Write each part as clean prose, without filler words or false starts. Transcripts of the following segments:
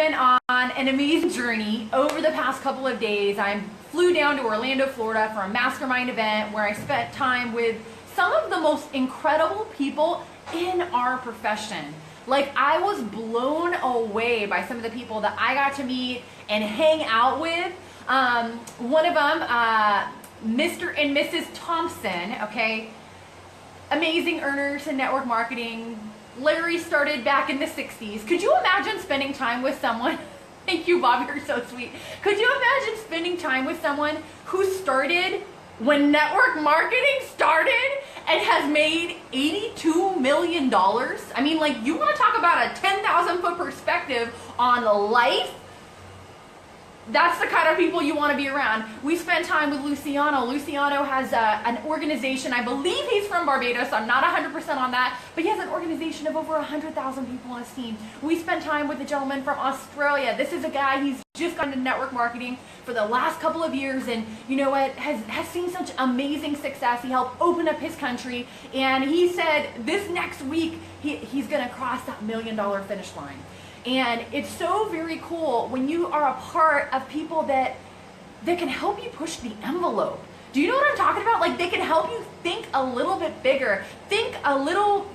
been on an amazing journey over the past couple of days. I flew down to Orlando, Florida for a mastermind event where I spent time with some of the most incredible people in our profession. Like, I was blown away by some of the people that I got to meet and hang out with. One of them, Mr. and Mrs. Thompson, okay? Amazing earners in network marketing. Larry started back in the 60s. Could you imagine spending time with someone? Thank you, Bob, you're so sweet. Could you imagine spending time with someone who started when network marketing started and has made $82 million? I mean, like, you want to talk about a 10,000 foot perspective on life? That's the kind of people you want to be around. We spent time with Luciano. Luciano has an organization. I believe he's from Barbados. I'm not 100% on that, but he has an organization of over 100,000 people on his team. We spent time with a gentleman from Australia. This is a guy, he's just gone into network marketing for the last couple of years, and you know what, has seen such amazing success. He helped open up his country, and he said this next week he's going to cross that $1 million finish line. And it's so very cool when you are a part of people that can help you push the envelope. Do you know what I'm talking about? Like, they can help you think a little bit bigger, think a little,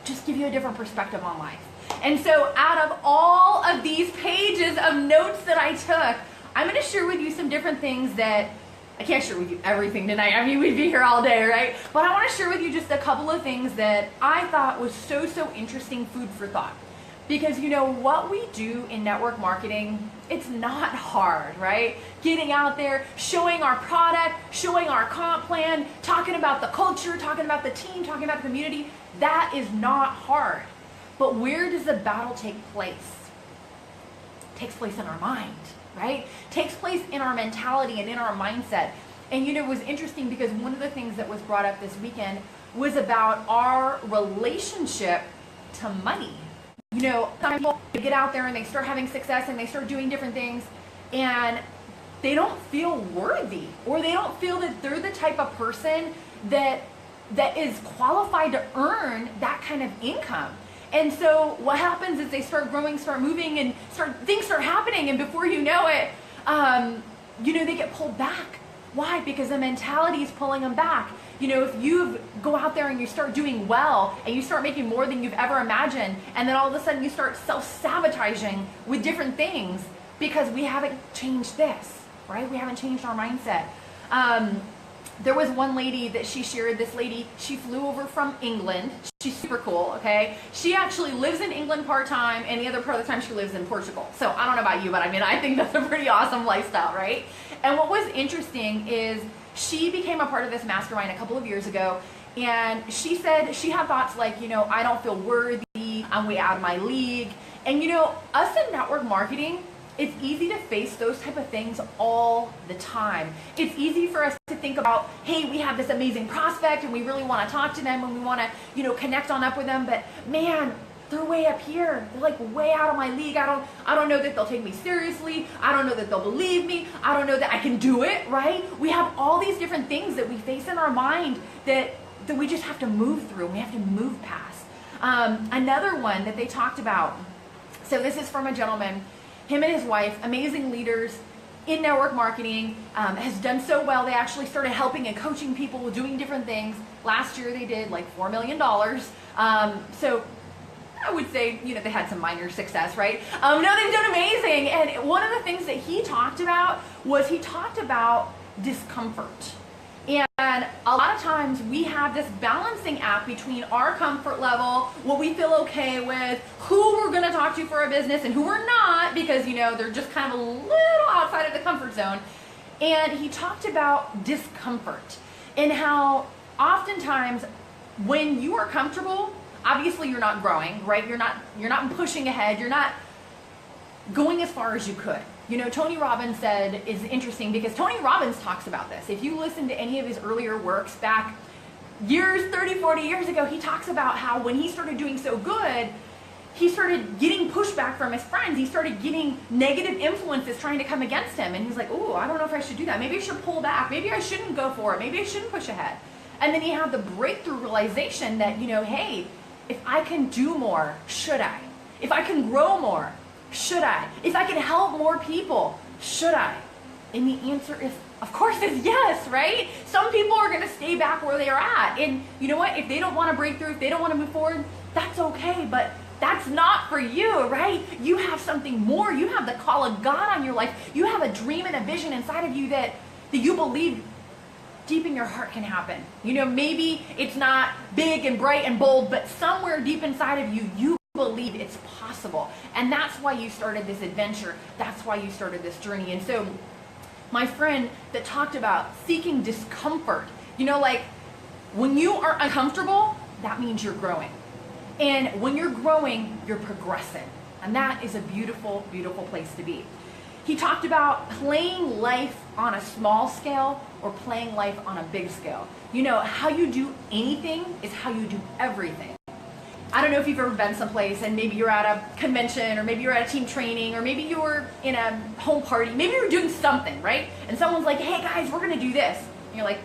just give you a different perspective on life. And so out of all of these pages of notes that I took, I'm going to share with you some different things that I can't share with you everything tonight. I mean, we'd be here all day, right? But I want to share with you just a couple of things that I thought was so interesting, food for thought. Because you know what we do in network marketing, it's not hard, right? Getting out there, showing our product, showing our comp plan, talking about the culture, talking about the team, talking about the community, that is not hard. But where does the battle take place? It takes place in our mind, right? It takes place in our mentality and in our mindset. And you know, it was interesting because one of the things that was brought up this weekend was about our relationship to money. You know, some people get out there and they start having success and they start doing different things and they don't feel worthy, or they don't feel that they're the type of person that is qualified to earn that kind of income. And so what happens is they start growing, start moving, and things start happening, and before you know it, you know, they get pulled back. Why? Because the mentality is pulling them back. You know, if you go out there and you start doing well and you start making more than you've ever imagined, and then all of a sudden you start self-sabotaging with different things because we haven't changed this, right? We haven't changed our mindset. There was one lady that she shared, this lady, she flew over from England. She's super cool, okay? She actually lives in England part-time, and the other part of the time she lives in Portugal. So I don't know about you, but I mean, I think that's a pretty awesome lifestyle, right? And what was interesting is she became a part of this mastermind a couple of years ago, and she said she had thoughts like, you know, I don't feel worthy, I'm way out of my league. And you know, us in network marketing, it's easy to face those type of things all the time. It's easy for us to think about, hey, we have this amazing prospect and we really want to talk to them and we want to, you know, connect on up with them, but man, they're way up here. They're like way out of my league. I don't know that they'll take me seriously. I don't know that they'll believe me. I don't know that I can do it, right? We have all these different things that we face in our mind that we just have to move through. We have to move past. Another one that they talked about. So this is from a gentleman, him and his wife, amazing leaders in network marketing, has done so well. They actually started helping and coaching people, doing different things. Last year they did like $4 million. So I would say, you know, they had some minor success, right? No, they've done amazing. And one of the things that he talked about was he talked about discomfort. And a lot of times we have this balancing act between our comfort level, what we feel okay with, who we're going to talk to for a business and who we're not, because, you know, they're just kind of a little outside of the comfort zone. And he talked about discomfort and how oftentimes when you are comfortable, obviously you're not growing, right? You're not pushing ahead. You're not going as far as you could. You know, Tony Robbins said is interesting because Tony Robbins talks about this. If you listen to any of his earlier works back years, 30, 40 years ago, he talks about how when he started doing so good, he started getting pushback from his friends. He started getting negative influences trying to come against him. And he's like, oh, I don't know if I should do that. Maybe I should pull back. Maybe I shouldn't go for it. Maybe I shouldn't push ahead. And then he had the breakthrough realization that, you know, hey, if I can do more, should I? If I can grow more, Should I? If I can help more people, should I? And the answer is, of course, is yes, right? Some people are going to stay back where they are at. And you know what? If they don't want to break through, if they don't want to move forward, that's okay. But that's not for you, right? You have something more. You have the call of God on your life. You have a dream and a vision inside of you that you believe deep in your heart can happen. You know, maybe it's not big and bright and bold, but somewhere deep inside of you, you believe it's possible. And that's why you started this adventure. That's why you started this journey. And so my friend that talked about seeking discomfort, you know, like when you are uncomfortable, that means you're growing. And when you're growing, you're progressing. And that is a beautiful, beautiful place to be. He talked about playing life on a small scale or playing life on a big scale. You know, how you do anything is how you do everything. I don't know if you've ever been someplace and maybe you're at a convention or maybe you're at a team training or maybe you were in a home party. Maybe you're doing something, right? And someone's like, hey guys, we're going to do this. And you're like,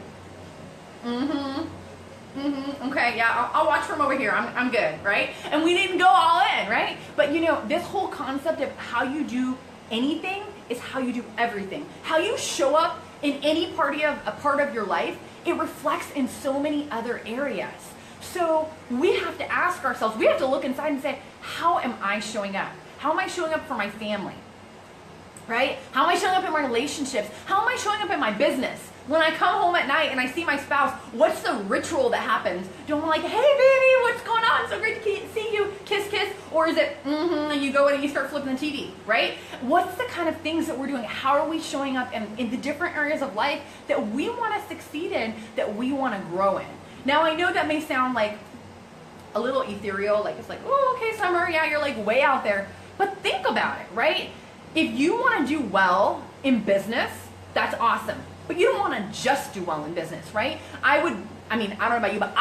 okay, yeah, I'll watch from over here. I'm good, right? And we didn't go all in, right? But you know, this whole concept of how you do anything is how you do everything. How you show up in any part of your life, it reflects in so many other areas. So we have to ask ourselves, we have to look inside and say, how am I showing up? How am I showing up for my family? Right? How am I showing up in my relationships? How am I showing up in my business? When I come home at night and I see my spouse, what's the ritual that happens? Do I like, hey baby, what's going on? So great to see you, kiss, kiss. Or is it, and you go in and you start flipping the TV, right? What's the kind of things that we're doing? How are we showing up in the different areas of life that we want to succeed in, that we want to grow in? Now I know that may sound like a little ethereal, like it's like, oh, okay, Summer, yeah, you're like way out there. But think about it, right? If you want to do well in business, that's awesome. But you don't want to just do well in business, right? I don't know about you, but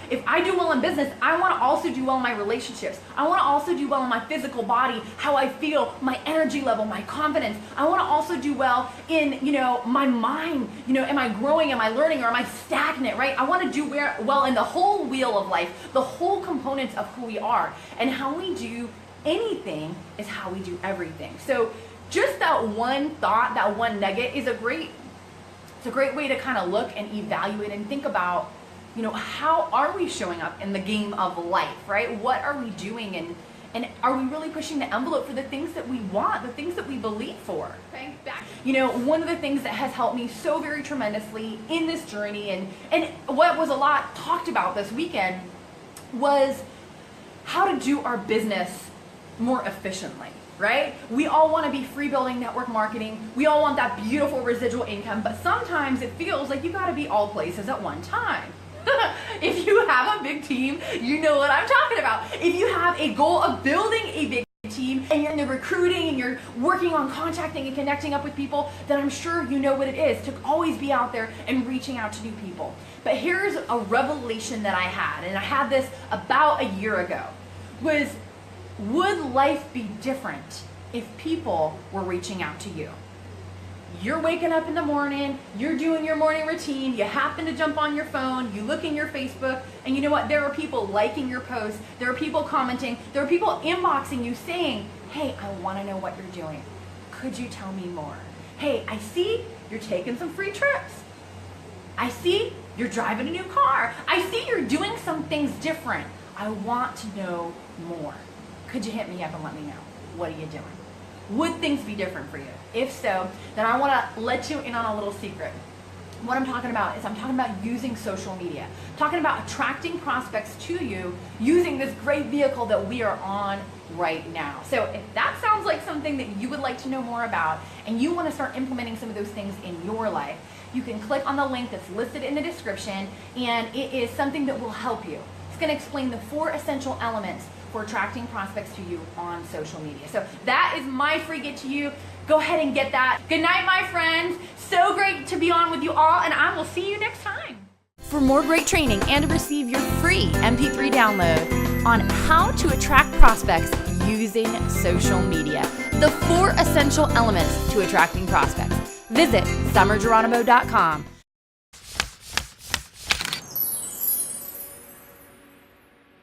if I do well in business, I want to also do well in my relationships. I want to also do well in my physical body, how I feel, my energy level, my confidence. I want to also do well in, my mind. Am I growing? Am I learning? Or am I stagnant, right? I want to do well in the whole wheel of life, the whole components of who we are. And how we do anything is how we do everything. So just that one thought, that one nugget is a great way to kind of look and evaluate and think about, how are we showing up in the game of life, right? What are we doing, and are we really pushing the envelope for the things that we want, the things that we believe for? Okay. One of the things that has helped me so very tremendously in this journey, and what was a lot talked about this weekend, was how to do our business more efficiently. Right? We all want to be free building network marketing. We all want that beautiful residual income, but sometimes it feels like you got to be all places at one time. If you have a big team, you know what I'm talking about. If you have a goal of building a big team and you're in the recruiting and you're working on contacting and connecting up with people, then I'm sure you know what it is to always be out there and reaching out to new people. But here's a revelation that I had, and I had this about a year ago, was, would life be different if people were reaching out to you? You're waking up in the morning, you're doing your morning routine, you happen to jump on your phone, you look in your Facebook, and you know what? There are people liking your posts, there are people commenting, there are people inboxing you saying, hey, I want to know what you're doing. Could you tell me more? Hey, I see you're taking some free trips. I see you're driving a new car. I see you're doing some things different. I want to know more. Could you hit me up and let me know? What are you doing? Would things be different for you? If so, then I want to let you in on a little secret. What I'm talking about is I'm talking about using social media. I'm talking about attracting prospects to you using this great vehicle that we are on right now. So if that sounds like something that you would like to know more about and you want to start implementing some of those things in your life, you can click on the link that's listed in the description, and it is something that will help you. It's going to explain the 4 essential elements for attracting prospects to you on social media. So that is my free gift to you. Go ahead and get that. Good night, my friends. So great to be on with you all, and I will see you next time. For more great training and to receive your free MP3 download on how to attract prospects using social media, the 4 essential elements to attracting prospects, visit summerjeronimo.com.